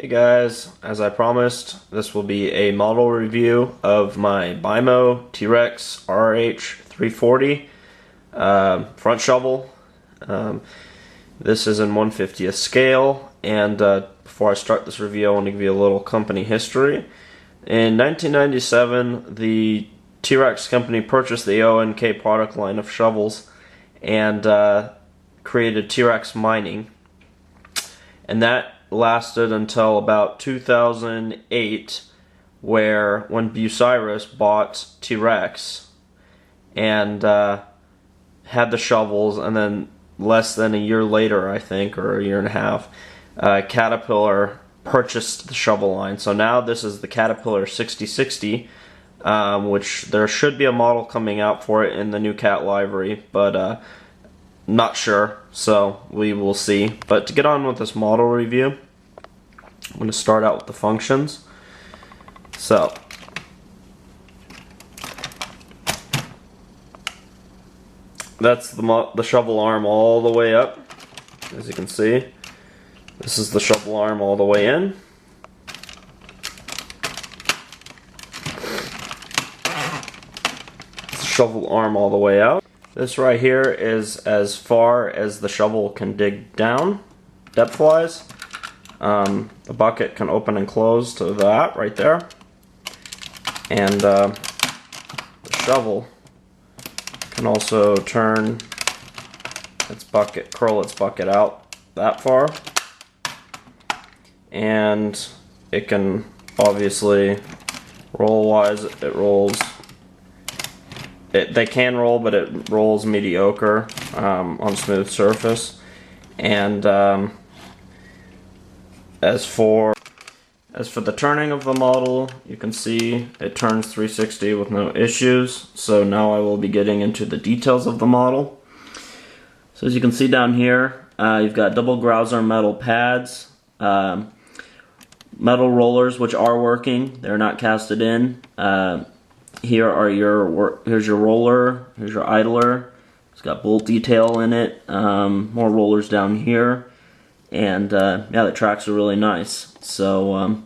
Hey guys, as I promised, this will be a model review of my BIMO Terex RH340 front shovel. This is in 1/50th scale, and before I start this review I want to give you a little company history. In 1997, the Terex company purchased the O&K product line of shovels and created Terex Mining, and that lasted until about 2008, when Bucyrus bought Terex and had the shovels, and then less than a year later, I think, or a year and a half, Caterpillar purchased the shovel line. So now this is the Caterpillar 6060, which there should be a model coming out for it in the new Cat livery, but not sure, so we will see. But to get on with this model review, I'm going to start out with the functions. So, that's the shovel arm all the way up, as you can see. This is the shovel arm all the way in. It's the shovel arm all the way out. This right here is as far as the shovel can dig down, depth-wise. The bucket can open and close to that right there. And the shovel can also turn its bucket, curl its bucket out that far. And it can obviously, roll-wise, it rolls. They can roll, but it rolls mediocre on smooth surface. And as for the turning of the model, you can see it turns 360 with no issues. So now I will be getting into the details of the model. So as you can see down here, you've got double Grouser metal pads, metal rollers which are working. They're not casted in. Here's your roller, here's your idler. It's got bolt detail in it, more rollers down here, and yeah, the tracks are really nice. So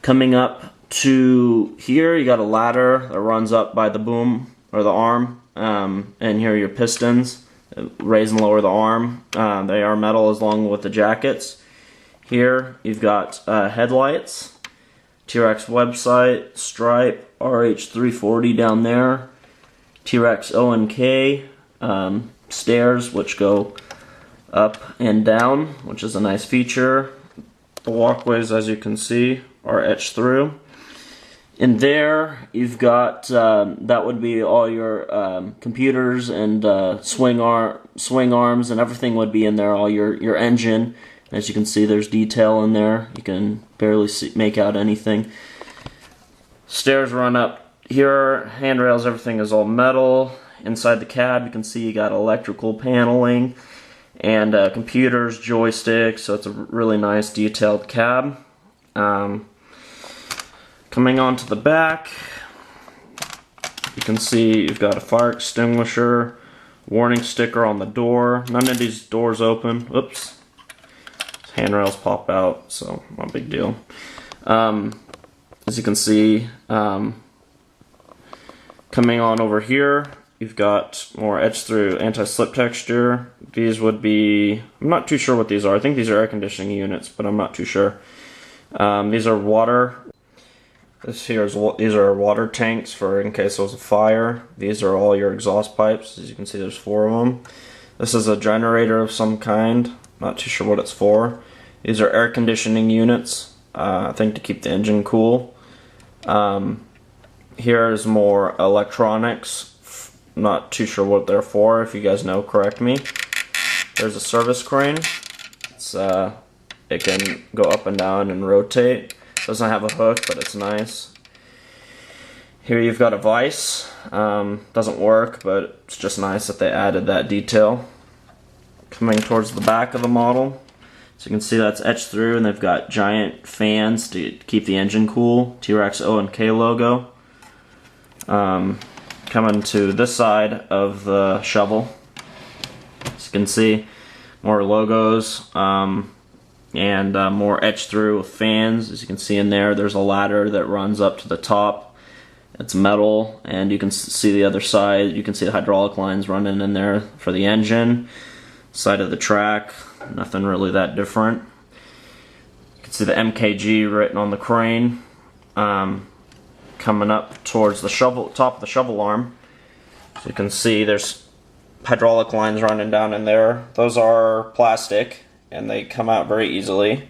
coming up to here, you got a ladder that runs up by the boom, or the arm, and here are your pistons, raise and lower the arm. They are metal along with the jackets. Here you've got headlights, Terex website, stripe, RH340 down there, Terex O&K, stairs which go up and down, which is a nice feature. The walkways, as you can see, are etched through. In there, you've got, that would be all your computers and swing arms and everything would be in there, all your engine. As you can see, there's detail in there. You can barely make out anything. Stairs run up here, handrails, everything is all metal. Inside the cab, you can see you got electrical paneling and computers, joysticks, so it's a really nice detailed cab. Coming on to the back, you can see you've got a fire extinguisher, warning sticker on the door. None of these doors open. Oops. Handrails pop out, so not a big deal. As you can see, coming on over here, you've got more etched through anti-slip texture. These would be, I'm not too sure what these are. I think these are air conditioning units, but I'm not too sure. These are water. These are water tanks for in case there was a fire. These are all your exhaust pipes. As you can see, there's 4 of them. This is a generator of some kind. Not too sure what it's for. These are air conditioning units, I think to keep the engine cool. Here's more electronics. Not too sure what they're for. If you guys know, correct me. There's a service crane. It can go up and down and rotate. Doesn't have a hook, but it's nice. Here you've got a vise. Doesn't work, but it's just nice that they added that detail. Coming towards the back of the model, so you can see that's etched through, and they've got giant fans to keep the engine cool. Terex O&K logo. Coming to this side of the shovel, as you can see, more logos. and more etched through with fans. As you can see in there, there's a ladder that runs up to the top. It's metal, and you can see the other side. You can see the hydraulic lines running in there for the engine. Side of the track, nothing really that different. You can see the MKG written on the crane. Coming up towards the top of the shovel arm. So you can see there's hydraulic lines running down in there. Those are plastic, and they come out very easily.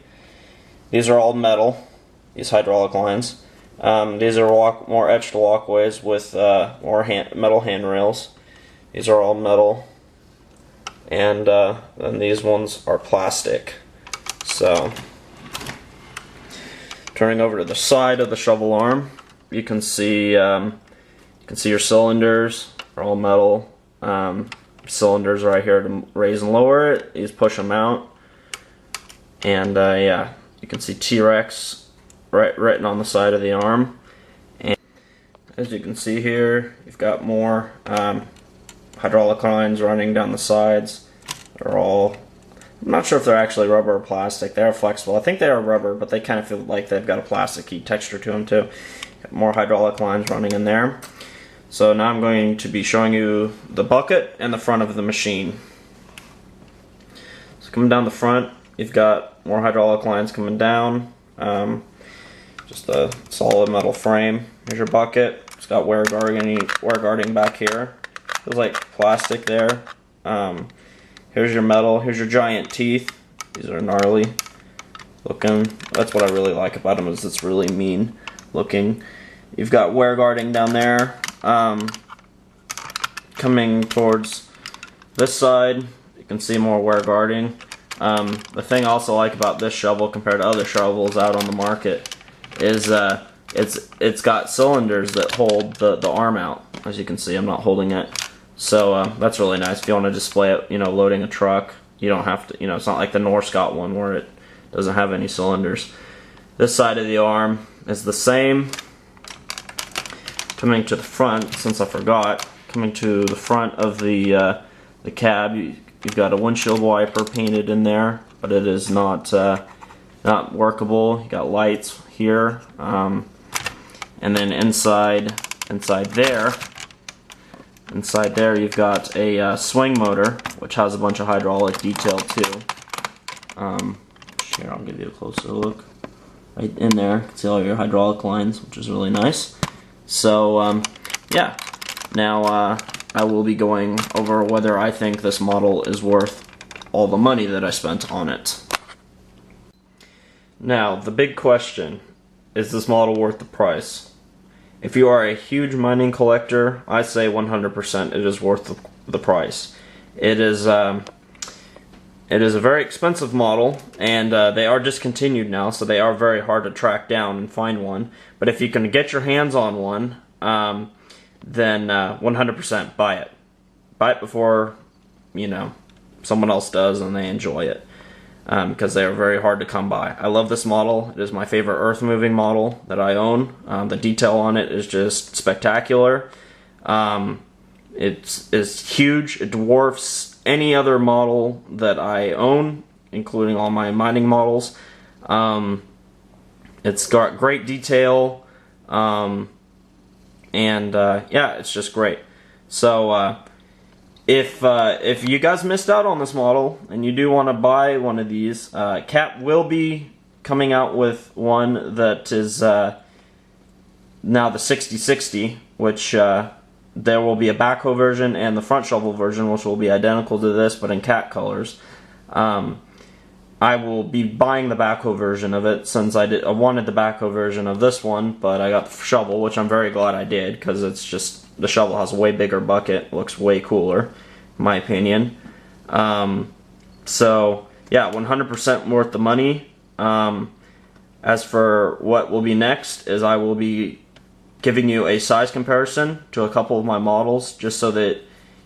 These are all metal, these hydraulic lines. These are more etched walkways with more metal handrails. These are all metal, and then these ones are plastic. So, turning over to the side of the shovel arm, you can see your cylinders are all metal. Cylinders right here to raise and lower it. These push them out, and yeah, you can see Terex written on the side of the arm. And as you can see here, you've got more hydraulic lines running down the sides. They're all, I'm not sure if they're actually rubber or plastic. They are flexible. I think they are rubber, but they kind of feel like they've got a plasticky texture to them too. Got more hydraulic lines running in there. So now I'm going to be showing you the bucket and the front of the machine. So coming down the front, you've got more hydraulic lines coming down. Just a solid metal frame. Here's your bucket. It's got wear guarding back here. Feels like plastic there. Here's your metal. Here's your giant teeth. These are gnarly looking. That's what I really like about them, is it's really mean looking. You've got wear guarding down there. Coming towards this side, you can see more wear guarding. The thing I also like about this shovel compared to other shovels out on the market is it's got cylinders that hold the arm out. As you can see, I'm not holding it. So that's really nice. If you want to display it, loading a truck, you don't have to, it's not like the Norscot one where it doesn't have any cylinders. This side of the arm is the same. Coming to the front, since I forgot, coming to the front of the cab, you've got a windshield wiper painted in there, but it is not workable. You got lights here, and then inside there you've got a swing motor, which has a bunch of hydraulic detail too. Here, I'll give you a closer look. Right in there, you can see all your hydraulic lines, which is really nice. So, yeah, now I will be going over whether I think this model is worth all the money that I spent on it. Now, the big question, is this model worth the price? If you are a huge mining collector, I say 100% it is worth the price. It is a very expensive model, and they are discontinued now, so they are very hard to track down and find one. But if you can get your hands on one, then 100% buy it. Buy it before, someone else does and they enjoy it, because they are very hard to come by. I love this model. It is my favorite earth-moving model that I own. The detail on it is just spectacular. It's huge. It dwarfs any other model that I own, including all my mining models. It's got great detail, and yeah, it's just great. So if you guys missed out on this model and you do want to buy one of these, Cat will be coming out with one that is now the 6060, which there will be a backhoe version and the front shovel version, which will be identical to this but in Cat colors. I will be buying the backhoe version of it, since I wanted the backhoe version of this one, but I got the shovel, which I'm very glad I did, because it's just, the shovel has a way bigger bucket, looks way cooler, in my opinion. So yeah, 100% worth the money. As for what will be next, is I will be giving you a size comparison to a couple of my models, just so that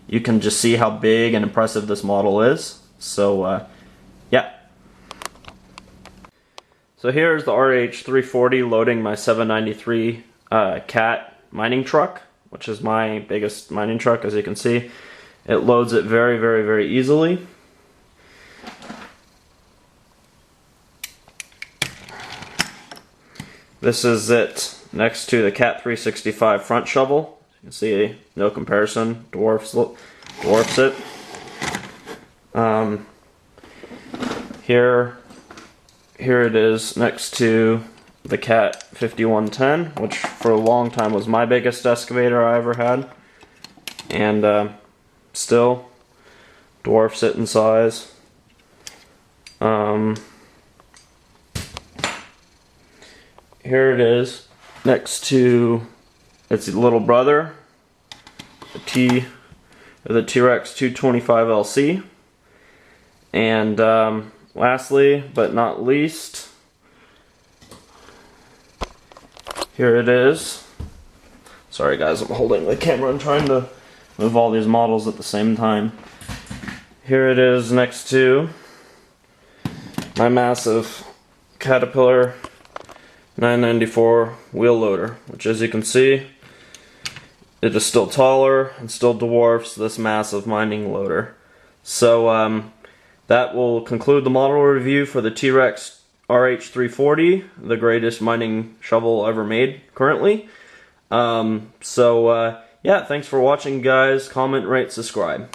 you can just see how big and impressive this model is. So yeah. So here's the RH340 loading my 793 Cat mining truck, which is my biggest mining truck, as you can see. It loads it very, very, very easily. This is it next to the Cat 365 front shovel. You can see no comparison, dwarfs it. Here it is next to the Cat 5110, which for a long time was my biggest excavator I ever had, and still dwarfs it in size. Here it is next to its little brother, the Terex RH340 LC. And lastly, but not least, here it is. Sorry guys, I'm holding the camera and trying to move all these models at the same time. Here it is next to my massive Caterpillar 994 wheel loader, which, as you can see, it is still taller and still dwarfs this massive mining loader. So that will conclude the model review for the Terex RH340, the greatest mining shovel ever made currently. Yeah, thanks for watching guys. Comment, rate, subscribe.